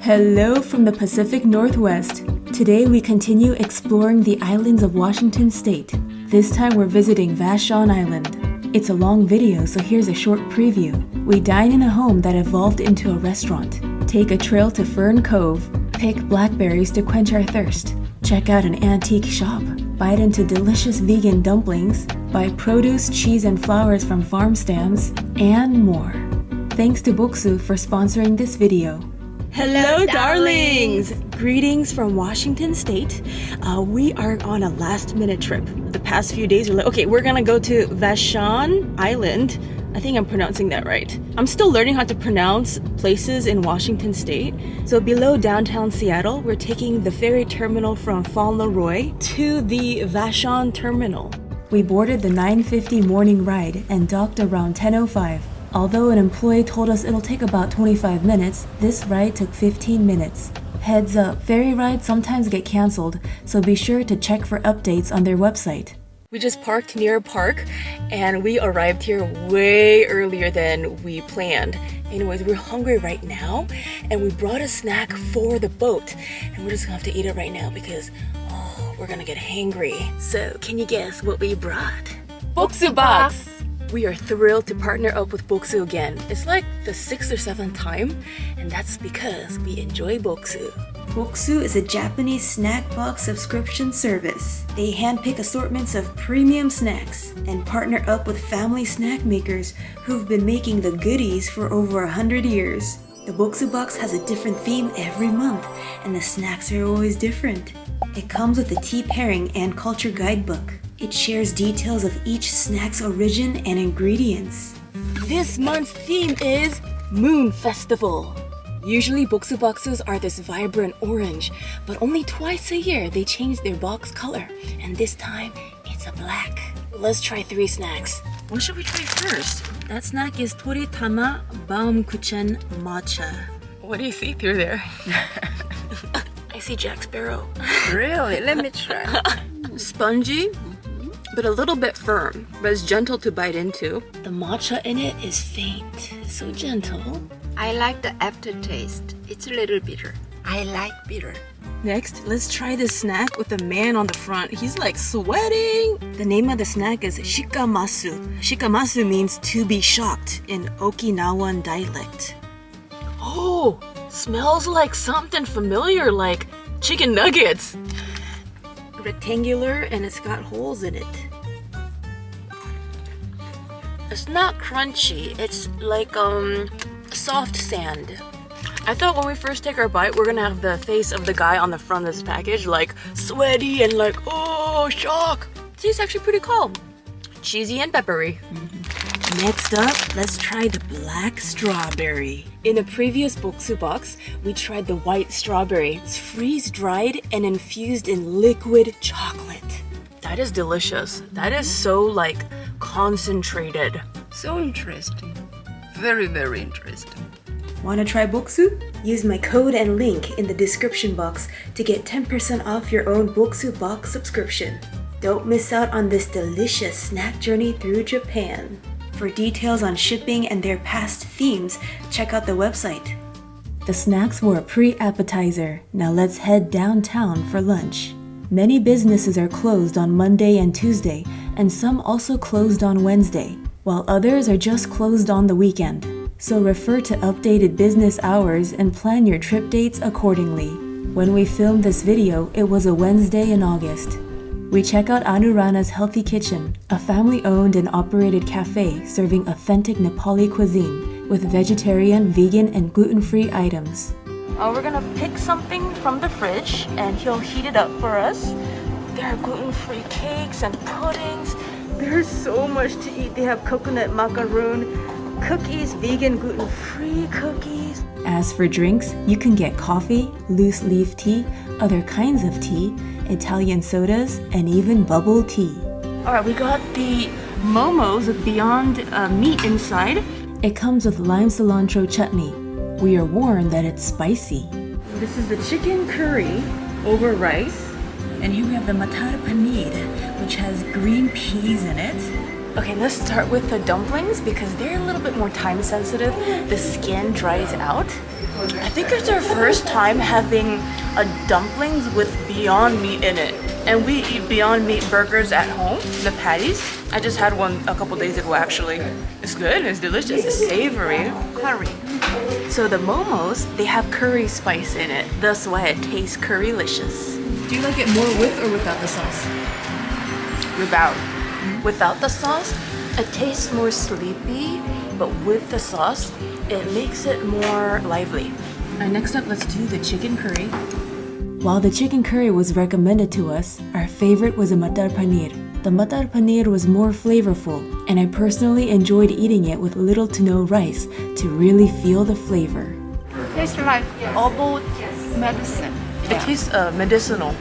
Hello from the Pacific Northwest. Today we continue exploring the islands of Washington State. This time we're visiting Vashon Island. It's a long video, so here's a short preview. We dine in a home that evolved into a restaurant. Take a trail to Fern Cove. Pick blackberries to quench our thirst. Check out an antique shop. Bite into delicious vegan dumplings. Buy produce, cheese, and flowers from farm stands. And more. Thanks to Bokksu for sponsoring this video. Hello, darlings! Greetings from Washington State. We are on a last-minute trip. The past few days are like, okay, we're gonna go to Vashon Island. I think I'm pronouncing that right. I'm still learning how to pronounce places in Washington State. So below downtown Seattle, we're taking the ferry terminal from Fauntleroy to the Vashon terminal. We boarded the 9:50 morning ride and docked around 10:05. Although an employee told us it'll take about 25 minutes, this ride took 15 minutes. Heads up, ferry rides sometimes get canceled, so be sure to check for updates on their website. We just parked near a park, and we arrived here way earlier than we planned. Anyways, we're hungry right now, and we brought a snack for the boat, and we're just gonna have to eat it right now because, we're gonna get hangry. So, can you guess what we brought? Bokksu box! We are thrilled to partner up with Bokksu again. It's like the 6th or 7th time, and that's because we enjoy Bokksu. Bokksu is a Japanese snack box subscription service. They handpick assortments of premium snacks and partner up with family snack makers who've been making the goodies for over 100 years. The Bokksu box has a different theme every month, and the snacks are always different. It comes with a tea pairing and culture guidebook. It shares details of each snack's origin and ingredients. This month's theme is Moon Festival. Usually Bokksu boxes are this vibrant orange, but only twice a year they change their box color, and this time it's a black. Let's try 3 snacks. What should we try first? That snack is Toritama Baumkuchen Matcha. What do you see through there? I see Jack Sparrow. Really? Let me try. Spongy, but a little bit firm, but it's gentle to bite into. The matcha in it is faint, so gentle. I like the aftertaste. It's a little bitter. I like bitter. Next, let's try this snack with the man on the front. He's like sweating. The name of the snack is shikamasu. Shikamasu means to be shocked in Okinawan dialect. Oh, smells like something familiar, like chicken nuggets. Rectangular, and it's got holes in it. It's not crunchy. It's like soft sand. I thought when we first take our bite, we're gonna have the face of the guy on the front of this package, like sweaty and like, oh, shock. Tastes actually pretty calm. Cheesy and peppery. Next up, let's try the black strawberry. In the previous Bokksu box, we tried the white strawberry. It's freeze-dried and infused in liquid chocolate. That is delicious. That is so like concentrated. So interesting. Very, very interesting. Wanna try Bokksu? Use my code and link in the description box to get 10% off your own Bokksu box subscription. Don't miss out on this delicious snack journey through Japan. For details on shipping and their past themes, check out the website. The snacks were a pre-appetizer. Now let's head downtown for lunch. Many businesses are closed on Monday and Tuesday, and some also closed on Wednesday, while others are just closed on the weekend. So refer to updated business hours and plan your trip dates accordingly. When we filmed this video, it was a Wednesday in August. We check out Anurana's Healthy Kitchen, a family-owned and operated cafe serving authentic Nepali cuisine with vegetarian, vegan, and gluten-free items. We're gonna pick something from the fridge and he'll heat it up for us. There are gluten-free cakes and puddings. There's so much to eat. They have coconut macaroon, cookies, vegan gluten-free cookies. As for drinks, you can get coffee, loose leaf tea, other kinds of tea, Italian sodas, and even bubble tea. Alright, we got the momos with Beyond Meat inside. It comes with lime cilantro chutney. We are warned that it's spicy. This is the chicken curry over rice. And here we have the matar paneer, which has green peas in it. Okay, let's start with the dumplings because they're a little bit more time sensitive. The skin dries out. I think it's our first time having a dumplings with Beyond Meat in it. And we eat Beyond Meat burgers at home, the patties. I just had one a couple days ago actually. It's good, it's delicious, it's savory. Curry. So the momos, they have curry spice in it. That's why it tastes currylicious. Do you like it more with or without the sauce? Without the sauce, it tastes more sleepy, but with the sauce, it makes it more lively. Alright, next up, let's do the chicken curry. While the chicken curry was recommended to us, our favorite was a matar paneer. The matar paneer was more flavorful, and I personally enjoyed eating it with little to no rice to really feel the flavor. Tastes like old medicine. It tastes medicinal.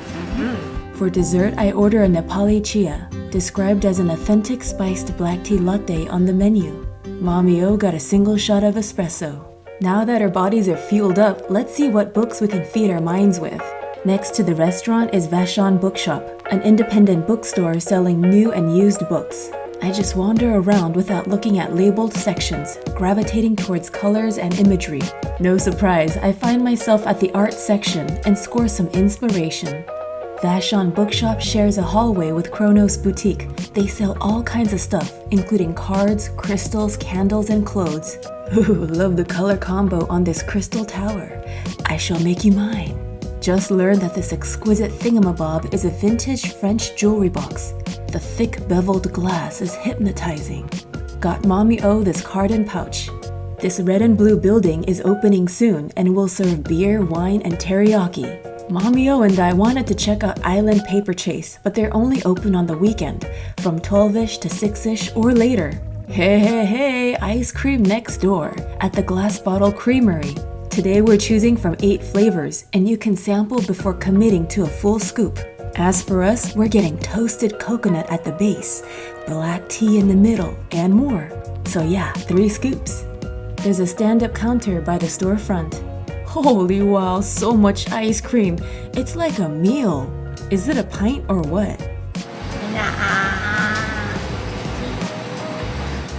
For dessert, I order a Nepali chia, described as an authentic spiced black tea latte on the menu. Mommy O got a single shot of espresso. Now that our bodies are fueled up, let's see what books we can feed our minds with. Next to the restaurant is Vashon Bookshop, an independent bookstore selling new and used books. I just wander around without looking at labeled sections, gravitating towards colors and imagery. No surprise, I find myself at the art section and score some inspiration. Vashon Bookshop shares a hallway with Kronos Boutique. They sell all kinds of stuff, including cards, crystals, candles, and clothes. Ooh, love the color combo on this crystal tower. I shall make you mine. Just learned that this exquisite thingamabob is a vintage French jewelry box. The thick beveled glass is hypnotizing. Got Mommy O this card and pouch. This red and blue building is opening soon and will serve beer, wine, and teriyaki. Mommy O and I wanted to check out Island Paper Chase, but they're only open on the weekend, from 12ish to 6ish or later. Hey, ice cream next door at the Glass Bottle Creamery. Today we're choosing from 8 flavors, and you can sample before committing to a full scoop. As for us, we're getting toasted coconut at the base, black tea in the middle, and more. So yeah, 3 scoops. There's a stand-up counter by the storefront. Holy wow, so much ice cream. It's like a meal. Is it a pint or what?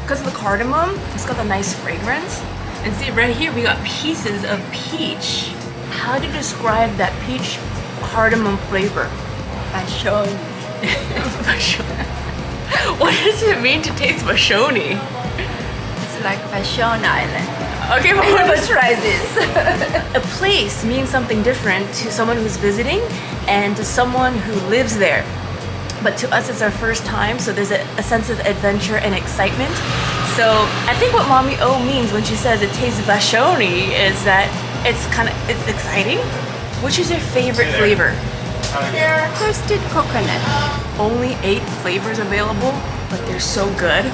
Because of the cardamom, it's got a nice fragrance. And see, right here we got pieces of peach. How do you describe that peach cardamom flavor? Vashon. What does it mean to taste Vashoni? It's like Vashon Island. Okay, but Let's try this. a place means something different to someone who's visiting and to someone who lives there. But to us, it's our first time, so there's a sense of adventure and excitement. So I think what Mommy O means when she says it tastes Vashoni is that it's exciting. Which is your favorite flavor? Toasted coconut. Only 8 flavors available, but they're so good.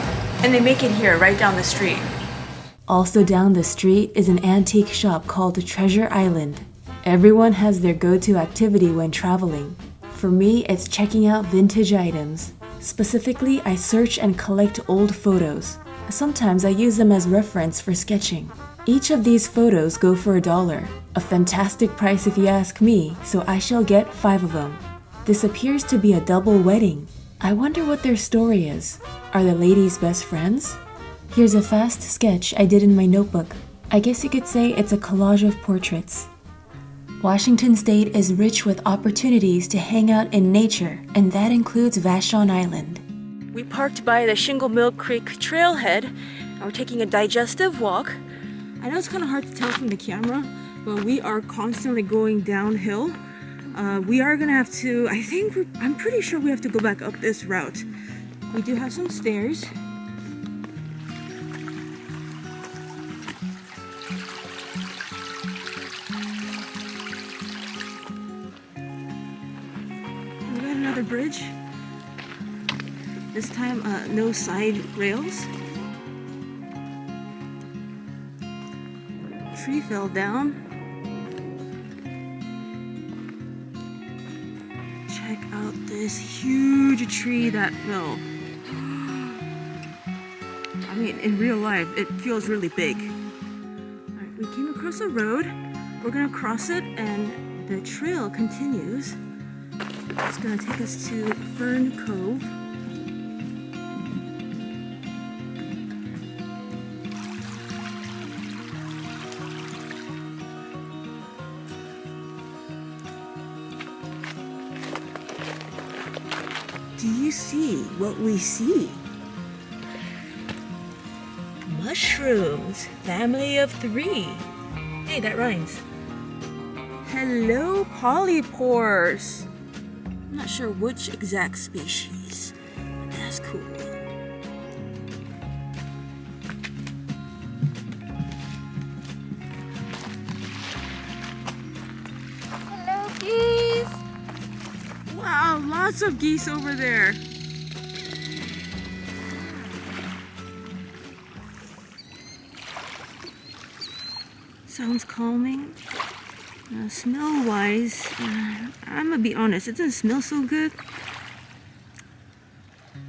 And they make it here, right down the street. Also down the street is an antique shop called Treasure Island. Everyone has their go-to activity when traveling. For me, it's checking out vintage items. Specifically, I search and collect old photos. Sometimes I use them as reference for sketching. Each of these photos go for $1. A fantastic price if you ask me, so I shall get 5 of them. This appears to be a double wedding. I wonder what their story is. Are the ladies best friends? Here's a fast sketch I did in my notebook. I guess you could say it's a collage of portraits. Washington State is rich with opportunities to hang out in nature, and that includes Vashon Island. We parked by the Shinglemill Creek trailhead, and we're taking a digestive walk. I know it's kind of hard to tell from the camera, but we are constantly going downhill. We are gonna have to, I'm pretty sure we have to go back up this route. We do have some stairs. We got another bridge. This time, no side rails. Tree fell down. Check out this huge tree that fell. I mean, in real life, it feels really big. Alright, we came across a road. We're gonna cross it, and the trail continues. It's gonna take us to Fern Cove. Do you see what we see? Mushrooms, family of 3. Hey, that rhymes. Hello, polypores. I'm not sure which exact species, but that's cool. Hello, geese. Wow, lots of geese over there. Sounds calming. Smell-wise, I'm gonna be honest, it doesn't smell so good.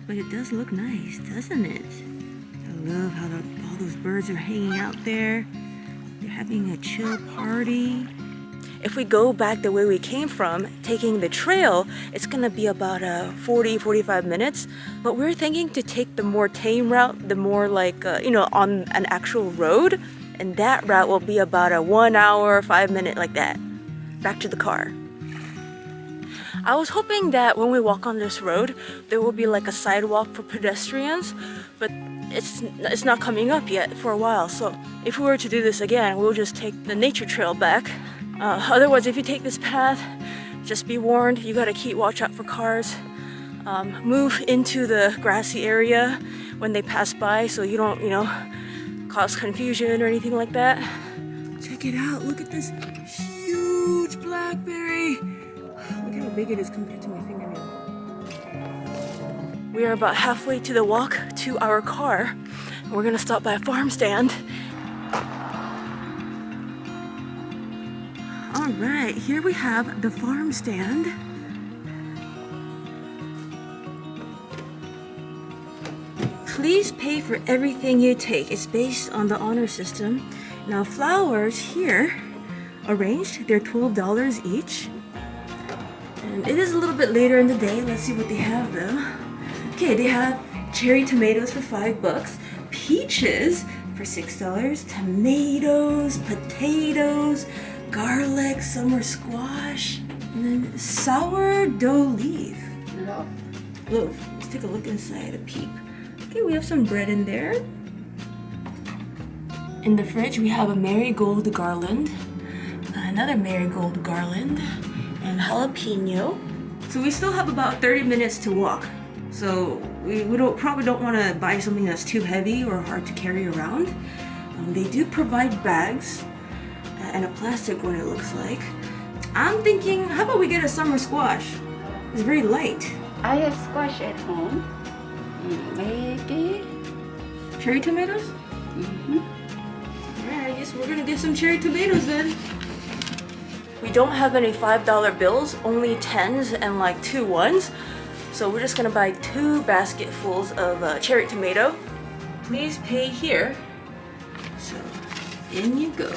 But it does look nice, doesn't it? I love how all those birds are hanging out there. They're having a chill party. If we go back the way we came from, taking the trail, it's gonna be about 40-45 minutes. But we're thinking to take the more tame route, the more like, on an actual road. And that route will be about a 1 hour, 5 minute like that, back to the car. I was hoping that when we walk on this road, there will be like a sidewalk for pedestrians, but it's not coming up yet for a while. So if we were to do this again, we'll just take the nature trail back. Otherwise, if you take this path, just be warned, you gotta keep watch out for cars. Move into the grassy area when they pass by so you don't, cause confusion or anything like that. Check it out, look at this huge blackberry. Look how big it is compared to my fingernail. We are about halfway to the walk to our car. We're gonna stop by a farm stand. All right, here we have the farm stand. Please pay for everything you take. It's based on the honor system. Now flowers here, arranged, they're $12 each. And it is a little bit later in the day. Let's see what they have though. Okay, they have cherry tomatoes for $5, peaches for $6, tomatoes, potatoes, garlic, summer squash, and then sourdough leaf. Loaf. Let's take a look inside, a peep. Okay, we have some bread in there. In the fridge, we have a marigold garland, another marigold garland, and jalapeno. So we still have about 30 minutes to walk. So we probably don't want to buy something that's too heavy or hard to carry around. They do provide bags and a plastic one, it looks like. I'm thinking, how about we get a summer squash? It's very light. I have squash at home. Maybe. Cherry tomatoes? Mm-hmm. Alright, I guess we're gonna get some cherry tomatoes then. We don't have any $5 bills, only 10s and like 2 1s. So we're just gonna buy 2 basketfuls of cherry tomato. Please pay here. So, in you go.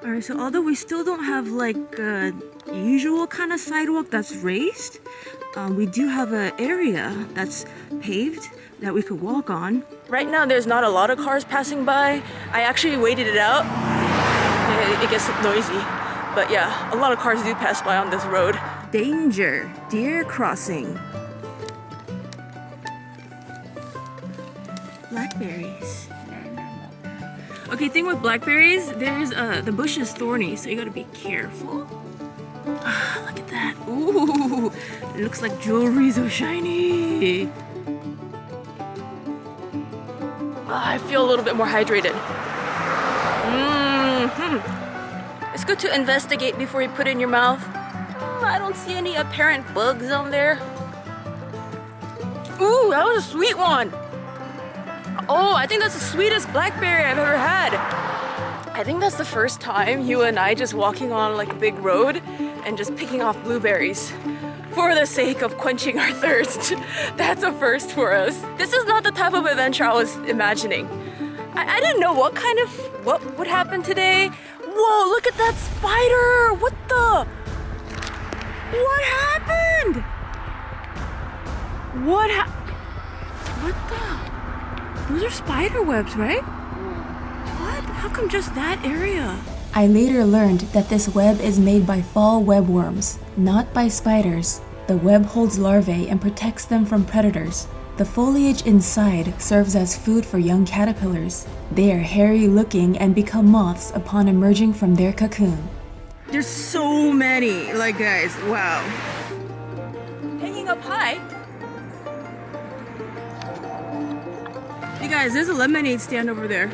Alright, so although we still don't have like a usual kind of sidewalk that's raised, we do have an area that's paved that we could walk on. Right now there's not a lot of cars passing by. I actually waited it out. It gets noisy. But yeah, a lot of cars do pass by on this road. Danger, deer crossing. Blackberries. Okay, thing with blackberries, there's the bush is thorny, so you gotta be careful. Look at that. Ooh, it looks like jewelry, so shiny. I feel a little bit more hydrated. It's good to investigate before you put it in your mouth. I don't see any apparent bugs on there. Ooh, that was a sweet one. Oh, I think that's the sweetest blackberry I've ever had. I think that's the first time you and I just walking on like a big road and just picking off blueberries for the sake of quenching our thirst. That's a first for us. This is not the type of adventure I was imagining. I didn't know what would happen today. Whoa, look at that spider! What happened? What the? Those are spider webs, right? What? How come just that area? I later learned that this web is made by fall webworms, not by spiders. The web holds larvae and protects them from predators. The foliage inside serves as food for young caterpillars. They are hairy looking and become moths upon emerging from their cocoon. There's so many, like guys, wow. Hanging up high. Hey guys, there's a lemonade stand over there.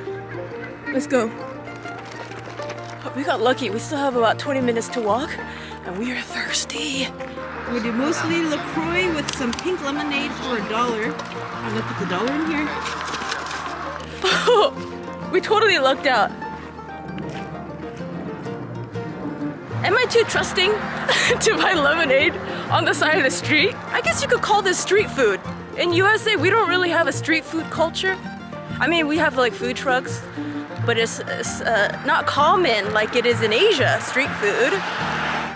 Let's go. We got lucky. We still have about 20 minutes to walk, and we are thirsty. We did mostly LaCroix with some pink lemonade for $1. I'm gonna put the dollar in here. We totally lucked out. Am I too trusting to buy lemonade on the side of the street? I guess you could call this street food. In USA, we don't really have a street food culture. I mean, we have like food trucks, but it's not common like it is in Asia, street food.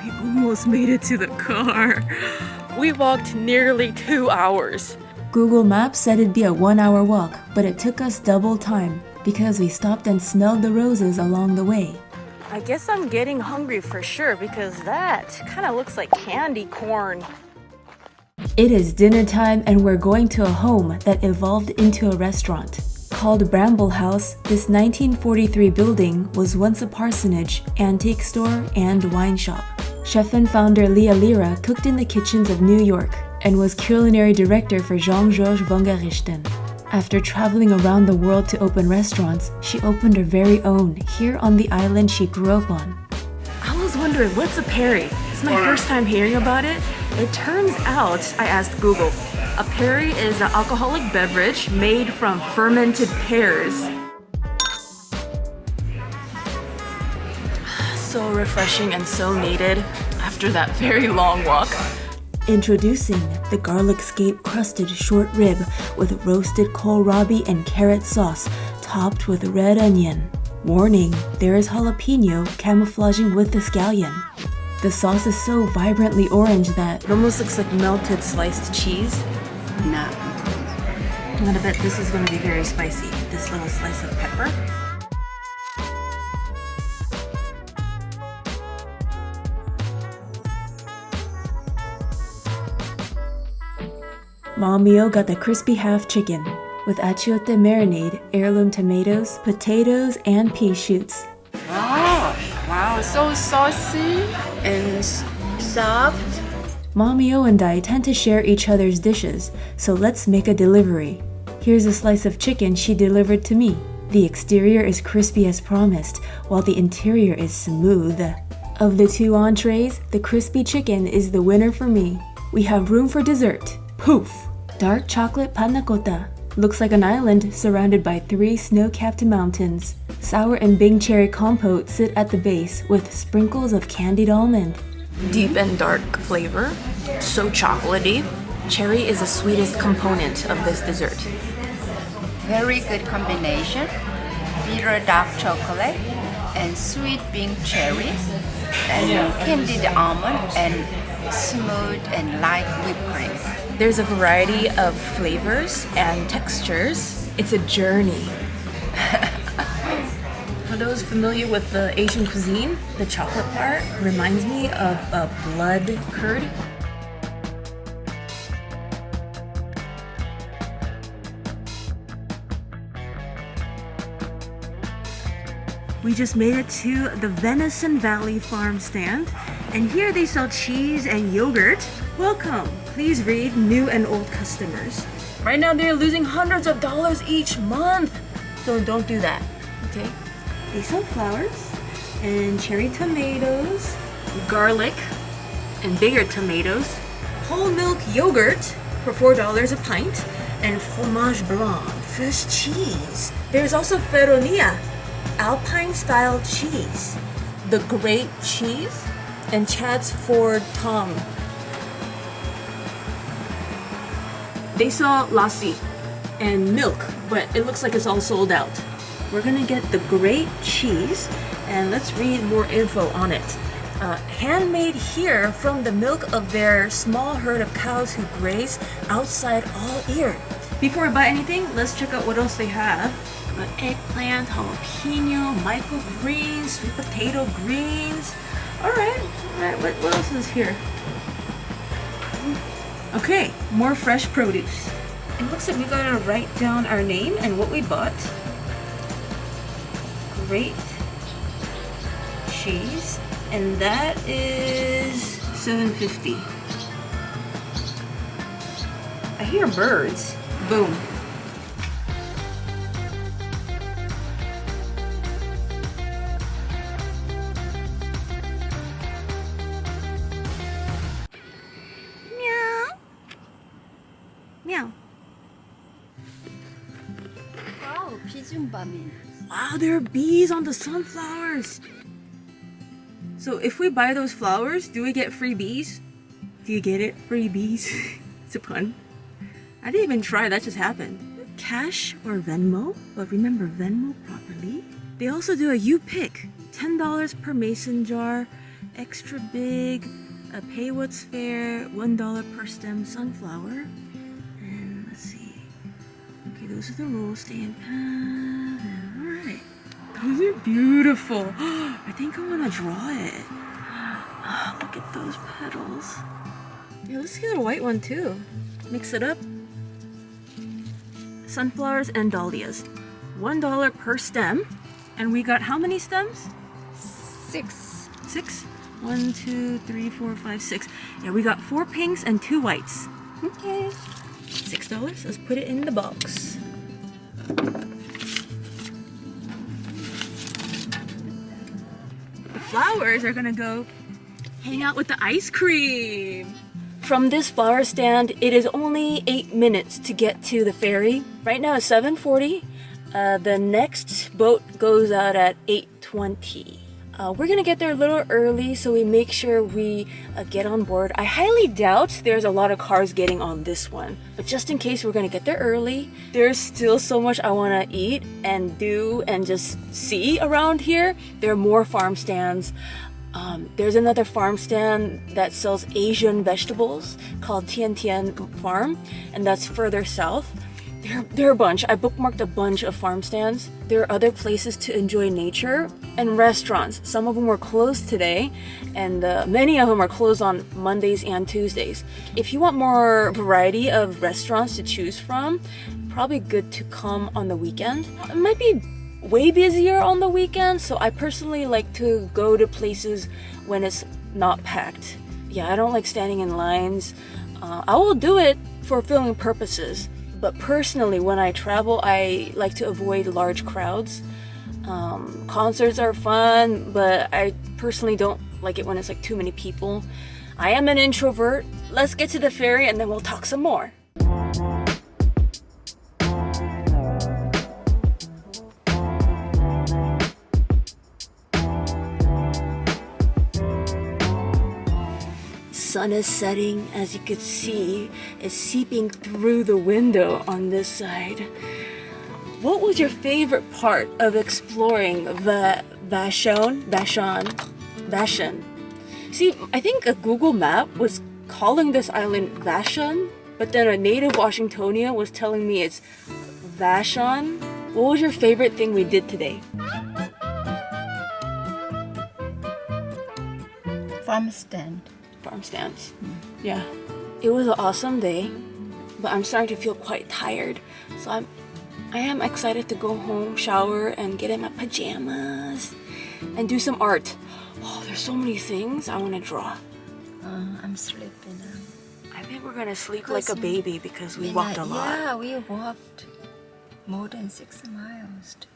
We almost made it to the car. We walked nearly 2 hours. Google Maps said it'd be a 1-hour walk, but it took us double time because we stopped and smelled the roses along the way. I guess I'm getting hungry for sure because that kind of looks like candy corn. It is dinner time and we're going to a home that evolved into a restaurant. Called Bramble House, this 1943 building was once a parsonage, antique store, and wine shop. Chef and founder Leah Lira cooked in the kitchens of New York and was culinary director for Jean-Georges Vongerichten. After traveling around the world to open restaurants, she opened her very own here on the island she grew up on. I was wondering, what's a Perry? It's my first time hearing about it. It turns out, I asked Google, a Perry is an alcoholic beverage made from fermented pears. So refreshing and so needed after that very long walk. Introducing the garlic scape crusted short rib with roasted kohlrabi and carrot sauce topped with red onion. Warning, there is jalapeno camouflaging with the scallion. The sauce is so vibrantly orange that It almost looks like melted sliced cheese. No. I'm gonna bet this is gonna be very spicy, this little slice of pepper. Mamio got the crispy half chicken with achiote marinade, heirloom tomatoes, potatoes, and pea shoots. Wow, so saucy and soft. Mamio and I tend to share each other's dishes, so let's make a delivery. Here's a slice of chicken she delivered to me. The exterior is crispy as promised, while the interior is smooth. Of the 2 entrees, the crispy chicken is the winner for me. We have room for dessert. Poof! Dark chocolate panna cotta. Looks like an island surrounded by 3 snow-capped mountains. Sour and Bing cherry compote sit at the base with sprinkles of candied almond. Deep and dark flavor, so chocolatey. Cherry is the sweetest component of this dessert. Very good combination. Bitter dark chocolate and sweet Bing cherry and candied almond and smooth and light whipped cream. There's a variety of flavors and textures. It's a journey. For those familiar with the Asian cuisine, the chocolate part reminds me of a blood curd. We just made it to the Venison Valley Farm stand, and here they sell cheese and yogurt. Welcome! Please read new and old customers. Right now they're losing hundreds of dollars each month, so don't do that, okay? They sell flowers and cherry tomatoes, garlic and bigger tomatoes, whole milk yogurt for $4 a pint, and fromage blanc, fresh cheese. There's also Feronia, Alpine-style cheese, the grape cheese, and Chad's Ford Tom. They sell lassi and milk, but it looks like it's all sold out. We're gonna get the grape cheese, and let's read more info on it. Handmade here from the milk of their small herd of cows who graze outside all year. Before I buy anything, let's check out what else they have. Eggplant, jalapeno, microgreens, sweet potato greens. All right, what else is here? Okay, more fresh produce. It looks like we gotta write down our name and what we bought. Great cheese, and that is $7.50. I hear birds. Boom. Meow. Meow. Wow, 피준밤이. Wow, there are bees on the sunflowers. So if we buy those flowers, do we get free bees? Do you get it? Free bees? It's a pun. I didn't even try, that just happened. Cash or Venmo, but remember Venmo properly. They also do a you pick. $10 per mason jar, extra big, a pay what's fair, $1 per stem sunflower. And let's see. Okay, those are the rules. Stay in path. Alright. Those are beautiful. I think I want to draw it. Look at those petals. Yeah, let's get a white one too. Mix it up. Sunflowers and dahlias. $1 per stem. And we got how many stems? 6. 6? 1, 2, 3, 4, 5, 6. Yeah, we got 4 pinks and 2 whites. Okay. $6. Let's put it in the box. The flowers are gonna go hang out with the ice cream. From this flower stand, it is only 8 minutes to get to the ferry. Right now it's 7:40. The next boat goes out at 8:20. We're gonna get there a little early so we make sure we get on board. I highly doubt there's a lot of cars getting on this one, but just in case we're gonna get there early. There's still so much I wanna eat and do and just see around here. There are more farm stands. There's another farm stand that sells Asian vegetables called Tian Tian Farm, and that's further south. There are a bunch. I bookmarked a bunch of farm stands. There are other places to enjoy nature and restaurants. Some of them were closed today, and many of them are closed on Mondays and Tuesdays. If you want more variety of restaurants to choose from, probably good to come on the weekend. It might be way busier on the weekend, so I personally like to go to places when it's not packed. Yeah, I don't like standing in lines. I will do it for filming purposes, but personally when I travel I like to avoid large crowds. Concerts are fun, but I personally don't like it when it's like too many people. I am an introvert. Let's get to the ferry and then we'll talk some more. Sun is setting, as you can see. It's seeping through the window on this side. What was your favorite part of exploring the Vashon? See, I think a Google map was calling this island Vashon, but then a native Washingtonian was telling me it's Vashon. What was your favorite thing we did today? Farm stand. Farm stands. Yeah, it was an awesome day, but I'm starting to feel quite tired, so I am excited to go home, shower, and get in my pajamas and do some art. Oh, there's so many things I want to draw. I'm sleepy now. I think we're gonna sleep like a baby because we walked a lot. Yeah, we walked more than 6 miles today.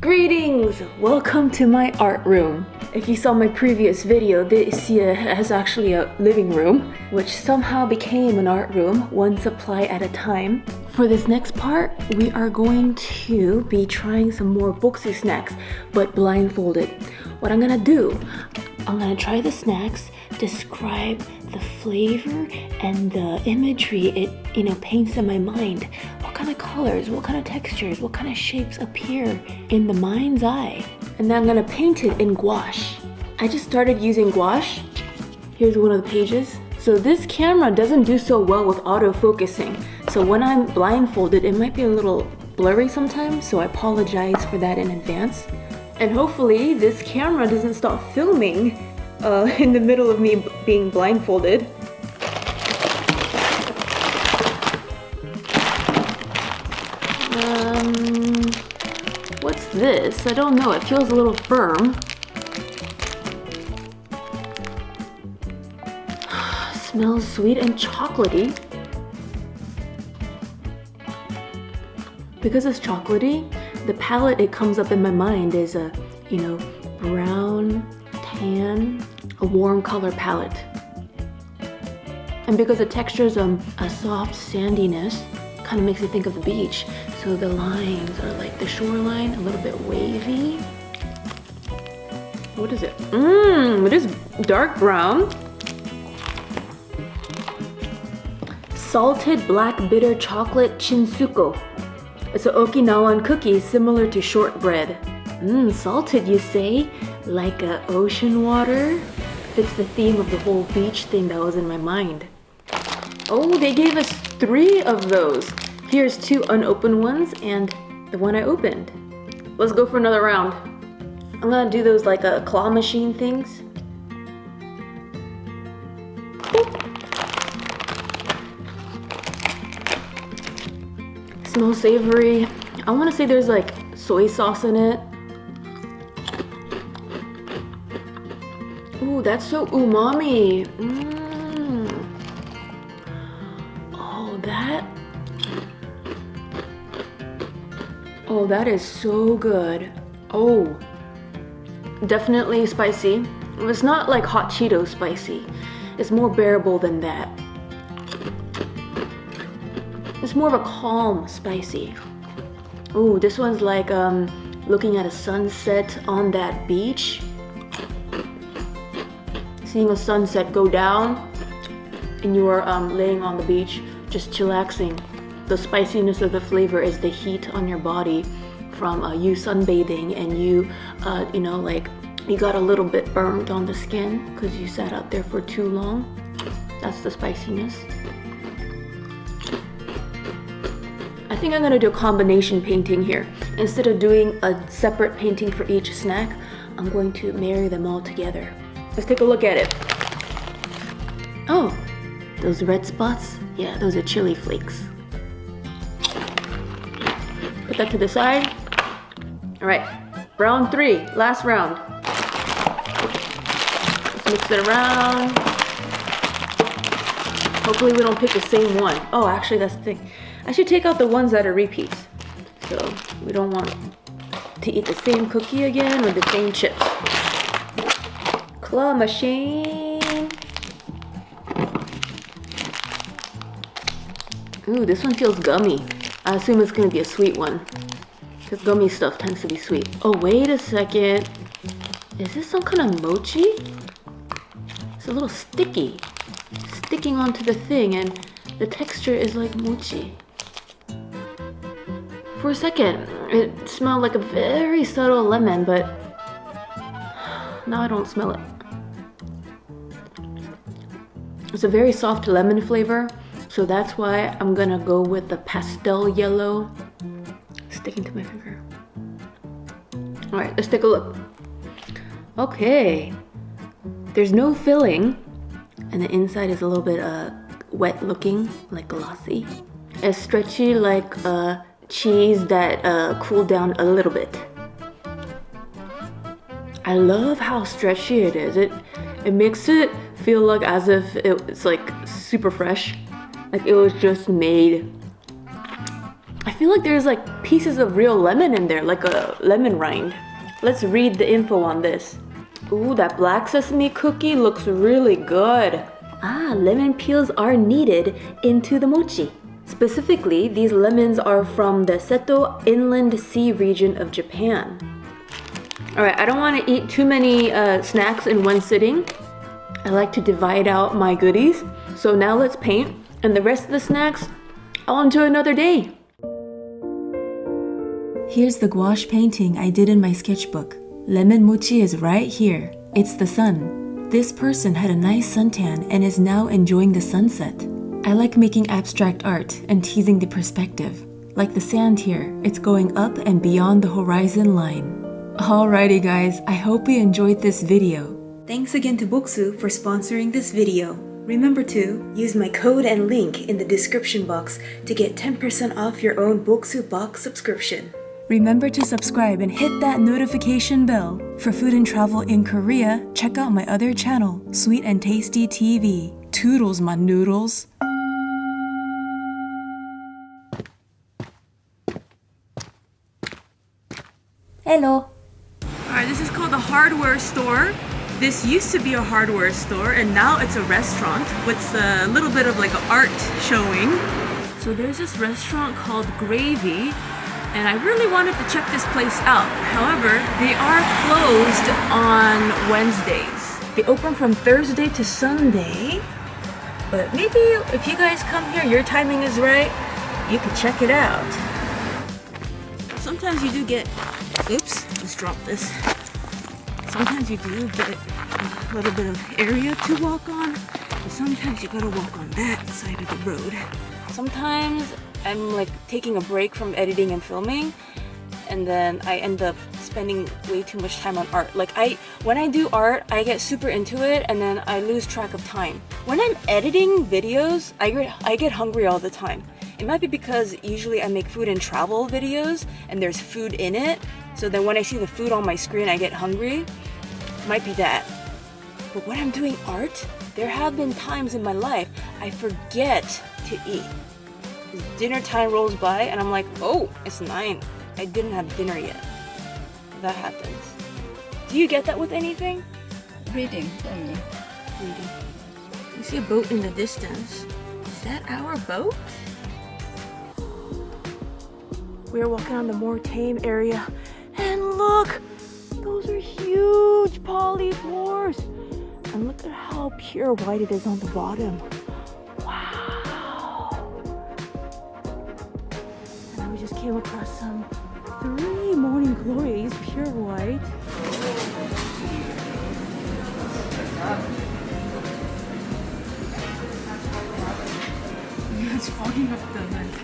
Greetings! Welcome to my art room. If you saw my previous video, this here has actually a living room, which somehow became an art room, one supply at a time. For this next part, we are going to be trying some more Bokksu snacks, but blindfolded. What I'm gonna do, I'm gonna try the snacks, describe the flavor and the imagery it paints in my mind. What kind of colors, what kind of textures, what kind of shapes appear in the mind's eye. And then I'm gonna paint it in gouache. I just started using gouache. Here's one of the pages. So this camera doesn't do so well with autofocusing. So when I'm blindfolded, it might be a little blurry sometimes, so I apologize for that in advance. And hopefully this camera doesn't stop filming in the middle of me being blindfolded. What's this? I don't know, it feels a little firm. Smells sweet and chocolatey. Because it's chocolatey, the palette it comes up in my mind is a, brown, tan, a warm color palette. And because the texture's a soft sandiness, kind of makes me think of the beach. So the lines are like the shoreline, a little bit wavy. What is it? It is dark brown. Salted black bitter chocolate chinsuko. It's an Okinawan cookie similar to shortbread. Salted, you say? Like ocean water? Fits the theme of the whole beach thing that was in my mind. Oh, they gave us 3 of those. Here's 2 unopened ones and the one I opened. Let's go for another round. I'm gonna do those like claw machine things. Smells savory. I want to say there's like soy sauce in it. Ooh, that's so umami. Oh, that is so good. Oh, definitely spicy. It's not like hot Cheeto spicy. It's more bearable than that. It's more of a calm spicy. Ooh, this one's like looking at a sunset on that beach. Seeing a sunset go down and you are laying on the beach, just chillaxing. The spiciness of the flavor is the heat on your body from you sunbathing and you, you got a little bit burnt on the skin because you sat out there for too long. That's the spiciness. I think I'm gonna do a combination painting here. Instead of doing a separate painting for each snack, I'm going to marry them all together. Let's take a look at it. Oh, those red spots? Yeah, those are chili flakes. Put that to the side. All right, round 3, last round. Let's mix it around. Hopefully we don't pick the same one. Oh, actually that's the thing. I should take out the ones that are repeats. So we don't want to eat the same cookie again or the same chips. Claw machine. Ooh, this one feels gummy. I assume it's gonna be a sweet one, because gummy stuff tends to be sweet. Oh, wait a second. Is this some kind of mochi? It's a little sticky, sticking onto the thing, and the texture is like mochi. For a second, it smelled like a very subtle lemon, but now I don't smell it. It's a very soft lemon flavor, so that's why I'm gonna go with the pastel yellow. Sticking to my finger. All right, let's take a look. Okay, there's no filling, and the inside is a little bit wet looking, like glossy. It's stretchy like cheese that cooled down a little bit. I love how stretchy it is. It makes it feel like as if it's like super fresh, like it was just made. I feel like there's like pieces of real lemon in there, like a lemon rind. Let's read the info on this. Ooh, that black sesame cookie looks really good. Ah, lemon peels are needed into the mochi. Specifically, these lemons are from the Seto Inland Sea region of Japan. Alright, I don't want to eat too many snacks in one sitting. I like to divide out my goodies. So now let's paint, and the rest of the snacks, I'll enjoy another day. Here's the gouache painting I did in my sketchbook. Lemon mochi is right here. It's the sun. This person had a nice suntan and is now enjoying the sunset. I like making abstract art and teasing the perspective. Like the sand here, it's going up and beyond the horizon line. Alrighty guys, I hope you enjoyed this video. Thanks again to Bokksu for sponsoring this video. Remember to use my code and link in the description box to get 10% off your own Bokksu box subscription. Remember to subscribe and hit that notification bell. For food and travel in Korea, check out my other channel, Sweet and Tasty TV. Toodles, my noodles. Hello. Alright, this is called the hardware store. This used to be a hardware store and now it's a restaurant with a little bit of like an art showing. So there's this restaurant called Gravy and I really wanted to check this place out. However, they are closed on Wednesdays. They open from Thursday to Sunday. But maybe if you guys come here, your timing is right, you could check it out. Sometimes you do get, oops, let's drop this. Sometimes you do get a little bit of area to walk on, but sometimes you gotta walk on that side of the road. Sometimes I'm like taking a break from editing and filming, and then I end up spending way too much time on art. Like when I do art, I get super into it and then I lose track of time. When I'm editing videos, I get hungry all the time. It might be because usually I make food and travel videos and there's food in it. So then when I see the food on my screen, I get hungry. Might be that. But when I'm doing art, there have been times in my life I forget to eat. Dinner time rolls by and I'm like, oh, it's 9. I didn't have dinner yet. That happens. Do you get that with anything? Reading for me. Reading. You see a boat in the distance. Is that our boat? We're walking on the more tame area. And look! Those are huge polypores! And look at how pure white it is on the bottom. Wow! And we just came across some 3 morning glories, pure white. Yeah, it's fogging up the night.